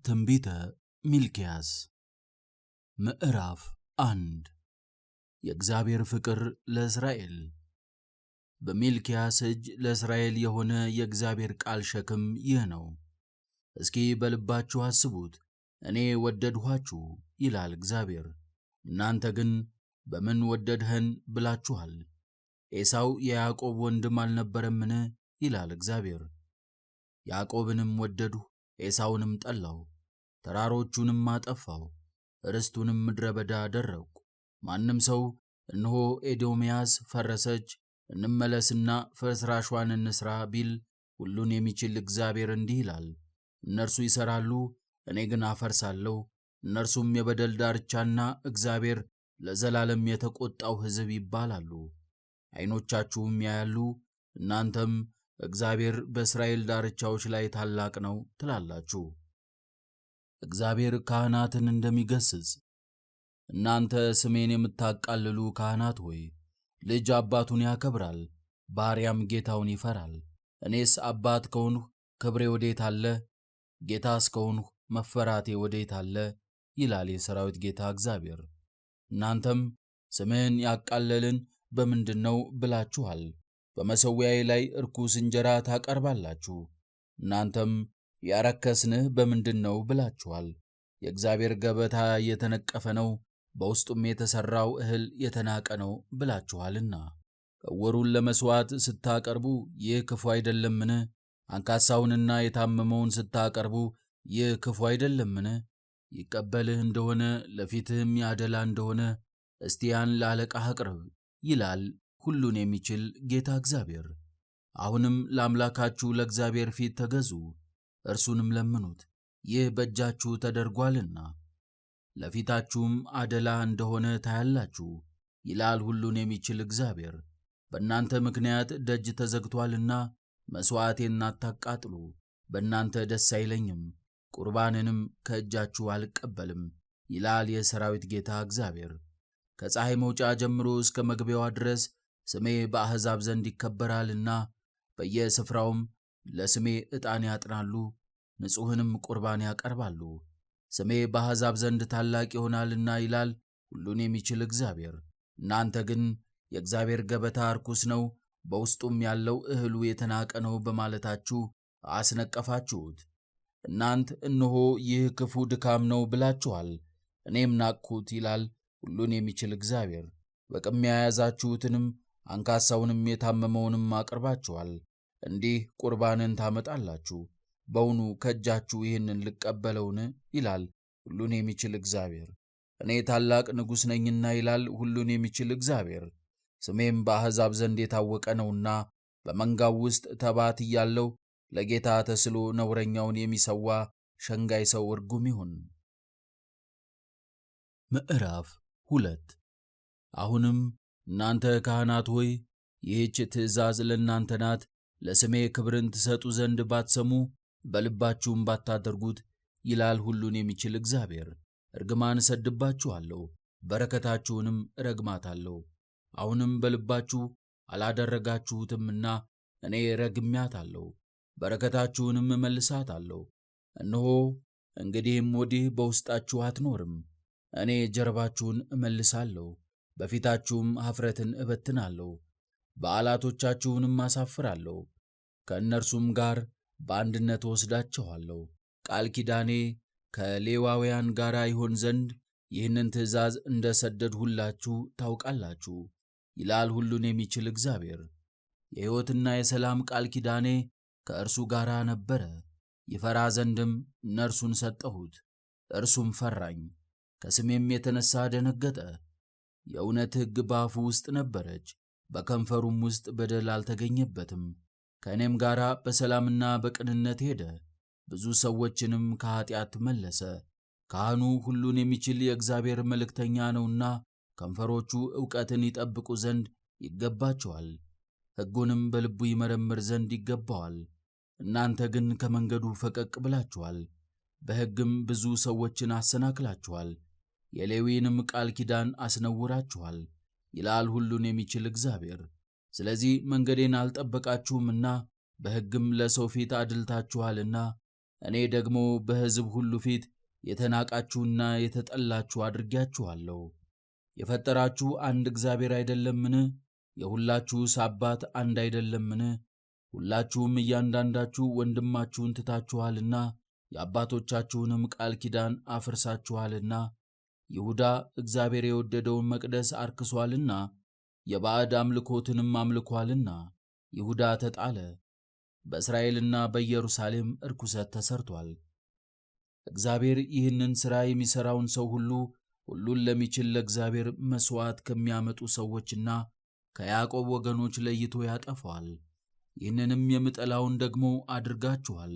ትንቢተ ሚልክያስ ምዕራፍ 1 የእግዚአብሔር ፍቅር ለእስራኤል። በሚልክያስ እጅ ለእስራኤል የሆነ የእግዚአብሔር ቃል ሸክም ይህ ነው። እስኪ በልባችሁ አስቡት፣ እኔ ወደድኋችሁ ይላል እግዚአብሔር። እናንተ ግን በምን ወደድኸን ብላችኋል። ኤሳው የያዕቆብ ወንድም አልነበረምን ይላል እግዚአብሔር። ያዕቆብንም ወደድሁ፣ ኤሳውንም ጠላሁ። ተራሮቹንም አጠፋሁ፣ ርስቱንም ምድረ በዳ አደረግሁ። ማንም ሰው እነሆ ኤዶምያስ ፈረሰች፣ እንመለስና ፍርስራሿን እንስራ ቢል፣ ሁሉን የሚችል እግዚአብሔር እንዲህ ይላል፣ እነርሱ ይሠራሉ፣ እኔ ግን አፈርሳለሁ። እነርሱም የበደል ዳርቻና እግዚአብሔር ለዘላለም የተቆጣው ሕዝብ ይባላሉ። ዓይኖቻችሁም ያያሉ፣ እናንተም እግዚአብሔር በእስራኤል ዳርቻዎች ላይ ታላቅ ነው ትላላችሁ። እግዚአብሔር ካህናትን እንደሚገሥጽ። እናንተ ስሜን የምታቃልሉ ካህናት ሆይ፣ ልጅ አባቱን ያከብራል፣ ባሪያም ጌታውን ይፈራል። እኔስ አባት ከሆንሁ ክብሬ ወዴት አለ? ጌታስ ከሆንሁ መፈራቴ ወዴት አለ? ይላል የሠራዊት ጌታ እግዚአብሔር። እናንተም ስምህን ያቃለልን በምንድን ነው ብላችኋል። በመሠዊያዬ ላይ ርኩስ እንጀራ ታቀርባላችሁ። እናንተም ያረከስንህ በምንድን ነው ብላችኋል። የእግዚአብሔር ገበታ የተነቀፈ ነው፣ በውስጡም የተሠራው እህል የተናቀ ነው ብላችኋልና። ዕውሩን ለመሥዋዕት ስታቀርቡ ይህ ክፉ አይደለምን? አንካሳውንና የታመመውን ስታቀርቡ ይህ ክፉ አይደለምን? ይቀበልህ እንደሆነ ለፊትህም ያደላ እንደሆነ እስቲ ያን ለአለቃህ አቅርብ፣ ይላል ሁሉን የሚችል ጌታ እግዚአብሔር። አሁንም ለአምላካችሁ ለእግዚአብሔር ፊት ተገዙ፣ እርሱንም ለምኑት፣ ይህ በእጃችሁ ተደርጓልና ለፊታችሁም አደላ እንደሆነ ታያላችሁ፣ ይላል ሁሉን የሚችል እግዚአብሔር። በእናንተ ምክንያት ደጅ ተዘግቶአልና መሥዋዕቴን አታቃጥሉ። በእናንተ ደስ አይለኝም፣ ቁርባንንም ከእጃችሁ አልቀበልም፣ ይላል የሠራዊት ጌታ እግዚአብሔር። ከፀሐይ መውጫ ጀምሮ እስከ መግቢያዋ ድረስ ስሜ በአሕዛብ ዘንድ ይከበራልና በየስፍራውም ለስሜ ዕጣን ያጥናሉ፣ ንጹሕንም ቁርባን ያቀርባሉ። ስሜ በአሕዛብ ዘንድ ታላቅ ይሆናልና ይላል ሁሉን የሚችል እግዚአብሔር። እናንተ ግን የእግዚአብሔር ገበታ ርኩስ ነው፣ በውስጡም ያለው እህሉ የተናቀ ነው በማለታችሁ አስነቀፋችሁት። እናንት እነሆ ይህ ክፉ ድካም ነው ብላችኋል፣ እኔም ናቅሁት፣ ይላል ሁሉን የሚችል እግዚአብሔር። በቅሚያ የያዛችሁትንም አንካሳውንም የታመመውንም አቅርባችኋል። እንዲህ ቁርባንን ታመጣላችሁ። በውኑ ከእጃችሁ ይህንን ልቀበለውን? ይላል ሁሉን የሚችል እግዚአብሔር። እኔ ታላቅ ንጉሥ ነኝና፣ ይላል ሁሉን የሚችል እግዚአብሔር። ስሜም በአሕዛብ ዘንድ የታወቀ ነውና በመንጋው ውስጥ ተባት እያለው ለጌታ ተስሎ ነውረኛውን የሚሰዋ ሸንጋይ ሰው እርጉም ይሁን። ምዕራፍ 2 አሁንም እናንተ ካህናት ሆይ፣ ይህች ትእዛዝ ለእናንተ ናት። ለስሜ ክብርን ትሰጡ ዘንድ ባትሰሙ በልባችሁም ባታደርጉት፣ ይላል ሁሉን የሚችል እግዚአብሔር፣ እርግማን እሰድባችኋለሁ፣ በረከታችሁንም እረግማታለሁ። አሁንም በልባችሁ አላደረጋችሁትምና እኔ ረግሜያታለሁ፣ በረከታችሁንም እመልሳታለሁ። እነሆ እንግዲህም ወዲህ በውስጣችሁ አትኖርም። እኔ ጀርባችሁን እመልሳለሁ፣ በፊታችሁም ኀፍረትን እበትናለሁ፣ በዓላቶቻችሁንም አሳፍራለሁ፣ ከእነርሱም ጋር በአንድነት ወስዳቸዋለሁ። ቃል ኪዳኔ ከሌዋውያን ጋር ይሆን ዘንድ ይህንን ትእዛዝ እንደ ሰደድሁላችሁ ታውቃላችሁ፣ ይላል ሁሉን የሚችል እግዚአብሔር። የሕይወትና የሰላም ቃል ኪዳኔ ከእርሱ ጋር ነበረ። ይፈራ ዘንድም እነርሱን ሰጠሁት፣ እርሱም ፈራኝ፣ ከስሜም የተነሣ ደነገጠ። የእውነት ሕግ በአፉ ውስጥ ነበረች፣ በከንፈሩም ውስጥ በደል አልተገኘበትም። ከእኔም ጋር በሰላምና በቅንነት ሄደ፣ ብዙ ሰዎችንም ከኀጢአት መለሰ። ካህኑ ሁሉን የሚችል የእግዚአብሔር መልእክተኛ ነውና ከንፈሮቹ ዕውቀትን ይጠብቁ ዘንድ ይገባቸዋል፣ ሕጉንም በልቡ ይመረምር ዘንድ ይገባዋል። እናንተ ግን ከመንገዱ ፈቀቅ ብላችኋል፣ በሕግም ብዙ ሰዎችን አሰናክላችኋል፣ የሌዊንም ቃል ኪዳን አስነውራችኋል፣ ይላል ሁሉን የሚችል እግዚአብሔር። ስለዚህ መንገዴን አልጠበቃችሁምና በሕግም ለሰው ፊት አድልታችኋልና እኔ ደግሞ በሕዝብ ሁሉ ፊት የተናቃችሁና የተጠላችሁ አድርጌያችኋለሁ። የፈጠራችሁ አንድ እግዚአብሔር አይደለምን? የሁላችሁስ አባት አንድ አይደለምን? ሁላችሁም እያንዳንዳችሁ ወንድማችሁን ትታችኋልና የአባቶቻችሁንም ቃል ኪዳን አፍርሳችኋልና ይሁዳ እግዚአብሔር የወደደውን መቅደስ አርክሷልና የባዕድ አምልኮትንም አምልኳልና ይሁዳ ተጣለ። በእስራኤልና በኢየሩሳሌም ርኩሰት ተሰርቷል። እግዚአብሔር ይህንን ሥራ የሚሠራውን ሰው ሁሉን ለሚችል ለእግዚአብሔር መሥዋዕት ከሚያመጡ ሰዎችና ከያዕቆብ ወገኖች ለይቶ ያጠፋዋል። ይህንንም የምጠላውን ደግሞ አድርጋችኋል።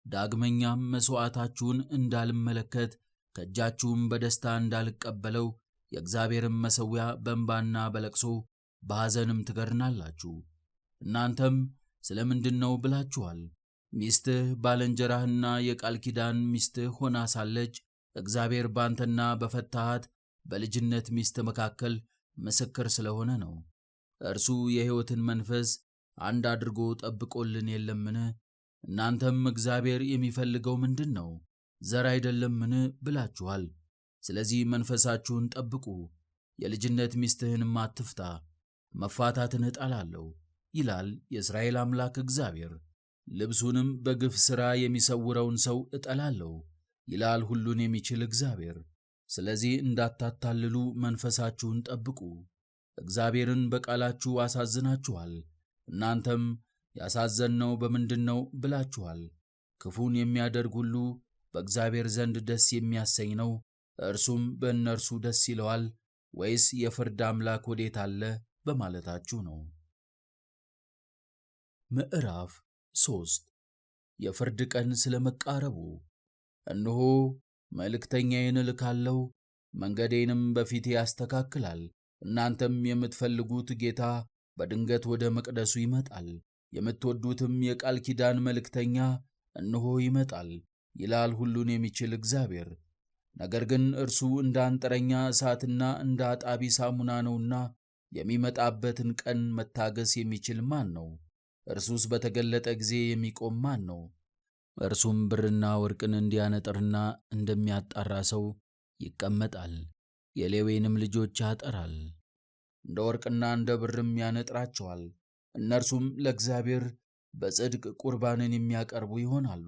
ዳግመኛም መሥዋዕታችሁን እንዳልመለከት ከእጃችሁም በደስታ እንዳልቀበለው የእግዚአብሔርን መሠዊያ በእንባና በለቅሶ በሐዘንም ትገርናላችሁ። እናንተም ስለ ምንድን ነው ብላችኋል። ሚስትህ ባልንጀራህና የቃል ኪዳን ሚስትህ ሆና ሳለች እግዚአብሔር ባንተና በፈታሃት በልጅነት ሚስት መካከል ምስክር ስለሆነ ነው። እርሱ የሕይወትን መንፈስ አንድ አድርጎ ጠብቆልን የለምን? እናንተም እግዚአብሔር የሚፈልገው ምንድን ነው? ዘር አይደለምን ብላችኋል። ስለዚህ መንፈሳችሁን ጠብቁ። የልጅነት ሚስትህንም አትፍታ፣ መፋታትን እጠላለሁ ይላል የእስራኤል አምላክ እግዚአብሔር። ልብሱንም በግፍ ሥራ የሚሰውረውን ሰው እጠላለሁ ይላል ሁሉን የሚችል እግዚአብሔር። ስለዚህ እንዳታታልሉ መንፈሳችሁን ጠብቁ። እግዚአብሔርን በቃላችሁ አሳዝናችኋል። እናንተም ያሳዘንነው በምንድን ነው ብላችኋል። ክፉን የሚያደርግ ሁሉ በእግዚአብሔር ዘንድ ደስ የሚያሰኝ ነው፣ እርሱም በእነርሱ ደስ ይለዋል። ወይስ የፍርድ አምላክ ወዴት አለ በማለታችሁ ነው። ምዕራፍ 3 የፍርድ ቀን ስለመቃረቡ። እነሆ መልእክተኛዬን እልካለሁ፣ መንገዴንም በፊቴ ያስተካክላል። እናንተም የምትፈልጉት ጌታ በድንገት ወደ መቅደሱ ይመጣል፣ የምትወዱትም የቃል ኪዳን መልእክተኛ እነሆ ይመጣል ይላል ሁሉን የሚችል እግዚአብሔር። ነገር ግን እርሱ እንደ አንጥረኛ እሳትና እንደ አጣቢ ሳሙና ነውና የሚመጣበትን ቀን መታገስ የሚችል ማን ነው? እርሱስ በተገለጠ ጊዜ የሚቆም ማን ነው? እርሱም ብርና ወርቅን እንዲያነጥርና እንደሚያጣራ ሰው ይቀመጣል፣ የሌዊንም ልጆች ያጠራል፣ እንደ ወርቅና እንደ ብርም ያነጥራቸዋል። እነርሱም ለእግዚአብሔር በጽድቅ ቁርባንን የሚያቀርቡ ይሆናሉ።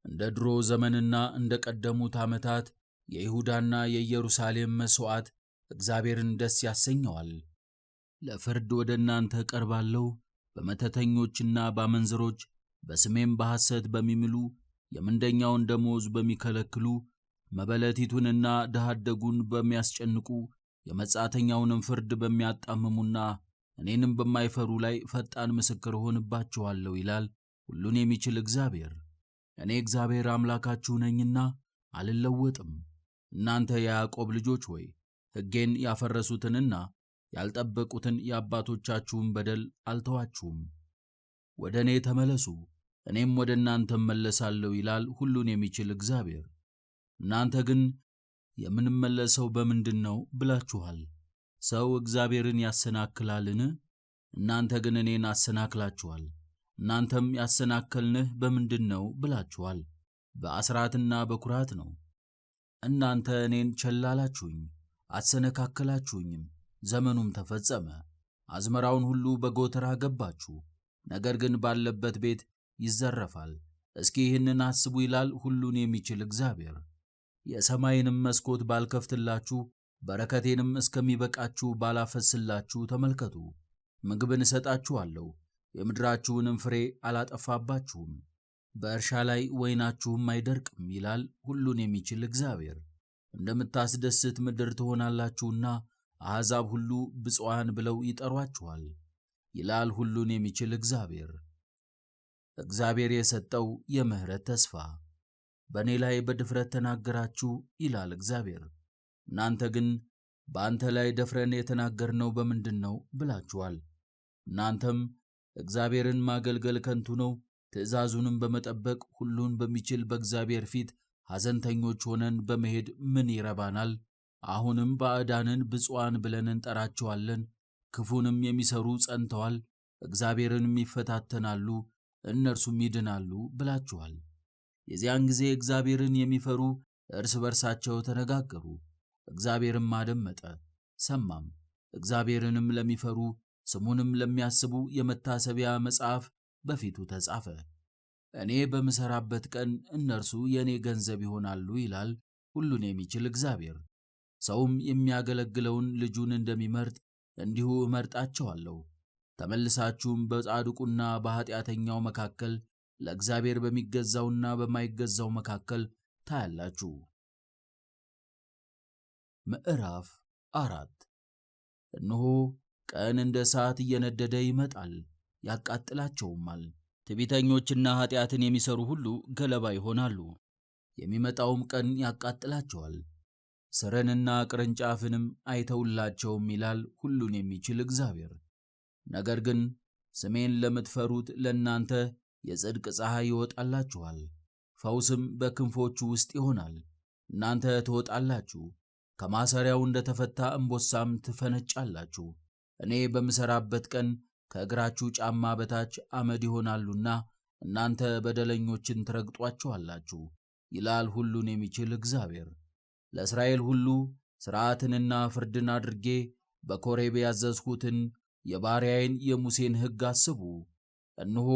እንደ ድሮ ዘመንና እንደ ቀደሙት ዓመታት የይሁዳና የኢየሩሳሌም መሥዋዕት እግዚአብሔርን ደስ ያሰኘዋል። ለፍርድ ወደ እናንተ ቀርባለሁ፣ በመተተኞችና ባመንዝሮች በስሜም በሐሰት በሚምሉ የምንደኛውን ደሞዝ በሚከለክሉ መበለቲቱንና ድሃ አደጉን በሚያስጨንቁ የመጻተኛውንም ፍርድ በሚያጣምሙና እኔንም በማይፈሩ ላይ ፈጣን ምስክር እሆንባችኋለሁ ይላል ሁሉን የሚችል እግዚአብሔር። እኔ እግዚአብሔር አምላካችሁ ነኝና አልለወጥም። እናንተ የያዕቆብ ልጆች ሆይ ሕጌን ያፈረሱትንና ያልጠበቁትን የአባቶቻችሁን በደል አልተዋችሁም። ወደ እኔ ተመለሱ፣ እኔም ወደ እናንተ እመለሳለሁ ይላል ሁሉን የሚችል እግዚአብሔር። እናንተ ግን የምንመለሰው በምንድን ነው ብላችኋል። ሰው እግዚአብሔርን ያሰናክላልን? እናንተ ግን እኔን አሰናክላችኋል። እናንተም ያሰናከልንህ በምንድን ነው ብላችኋል። በአስራትና በኩራት ነው። እናንተ እኔን ቸል አላችሁኝ፣ አሰነካከላችሁኝም። ዘመኑም ተፈጸመ። አዝመራውን ሁሉ በጎተራ ገባችሁ፣ ነገር ግን ባለበት ቤት ይዘረፋል። እስኪ ይህንን አስቡ ይላል ሁሉን የሚችል እግዚአብሔር። የሰማይንም መስኮት ባልከፍትላችሁ፣ በረከቴንም እስከሚበቃችሁ ባላፈስላችሁ ተመልከቱ። ምግብን እሰጣችኋለሁ፣ የምድራችሁንም ፍሬ አላጠፋባችሁም፣ በእርሻ ላይ ወይናችሁም አይደርቅም ይላል ሁሉን የሚችል እግዚአብሔር። እንደምታስደስት ምድር ትሆናላችሁና አሕዛብ ሁሉ ብፁዓን ብለው ይጠሯችኋል ይላል ሁሉን የሚችል እግዚአብሔር። እግዚአብሔር የሰጠው የምሕረት ተስፋ። በእኔ ላይ በድፍረት ተናገራችሁ ይላል እግዚአብሔር። እናንተ ግን በአንተ ላይ ደፍረን የተናገርነው በምንድን ነው ብላችኋል። እናንተም እግዚአብሔርን ማገልገል ከንቱ ነው፣ ትእዛዙንም በመጠበቅ ሁሉን በሚችል በእግዚአብሔር ፊት ሐዘንተኞች ሆነን በመሄድ ምን ይረባናል? አሁንም ባዕዳንን ብፁዓን ብለን እንጠራቸዋለን። ክፉንም የሚሰሩ ጸንተዋል፣ እግዚአብሔርንም ይፈታተናሉ፣ እነርሱም ይድናሉ ብላችኋል። የዚያን ጊዜ እግዚአብሔርን የሚፈሩ እርስ በርሳቸው ተነጋገሩ። እግዚአብሔርም አደመጠ ሰማም። እግዚአብሔርንም ለሚፈሩ ስሙንም ለሚያስቡ የመታሰቢያ መጽሐፍ በፊቱ ተጻፈ። እኔ በምሠራበት ቀን እነርሱ የእኔ ገንዘብ ይሆናሉ ይላል ሁሉን የሚችል እግዚአብሔር። ሰውም የሚያገለግለውን ልጁን እንደሚመርጥ እንዲሁ እመርጣቸዋለሁ። ተመልሳችሁም በጻድቁና በኃጢአተኛው መካከል ለእግዚአብሔር በሚገዛውና በማይገዛው መካከል ታያላችሁ። ምዕራፍ 4 እነሆ ቀን እንደ እሳት እየነደደ ይመጣል፣ ያቃጥላቸውማል። ትዕቢተኞችና ኃጢአትን የሚሰሩ ሁሉ ገለባ ይሆናሉ። የሚመጣውም ቀን ያቃጥላቸዋል፣ ሥርንና ቅርንጫፍንም አይተውላቸውም ይላል ሁሉን የሚችል እግዚአብሔር። ነገር ግን ስሜን ለምትፈሩት ለእናንተ የጽድቅ ፀሐይ ይወጣላችኋል፣ ፈውስም በክንፎቹ ውስጥ ይሆናል። እናንተ ትወጣላችሁ፣ ከማሰሪያው እንደተፈታ እምቦሳም ትፈነጫላችሁ። እኔ በምሠራበት ቀን ከእግራችሁ ጫማ በታች አመድ ይሆናሉና እናንተ በደለኞችን ትረግጧቸዋላችሁ ይላል ሁሉን የሚችል እግዚአብሔር። ለእስራኤል ሁሉ ሥርዓትንና ፍርድን አድርጌ በኮሬብ ያዘዝሁትን የባሪያዬን የሙሴን ሕግ አስቡ። እነሆ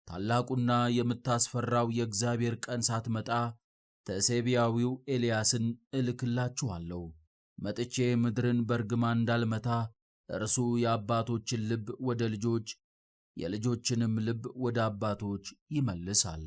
ታላቁና የምታስፈራው የእግዚአብሔር ቀን ሳትመጣ ተሴቢያዊው ኤልያስን እልክላችኋለሁ። መጥቼ ምድርን በርግማን እንዳልመታ እርሱ የአባቶችን ልብ ወደ ልጆች የልጆችንም ልብ ወደ አባቶች ይመልሳል።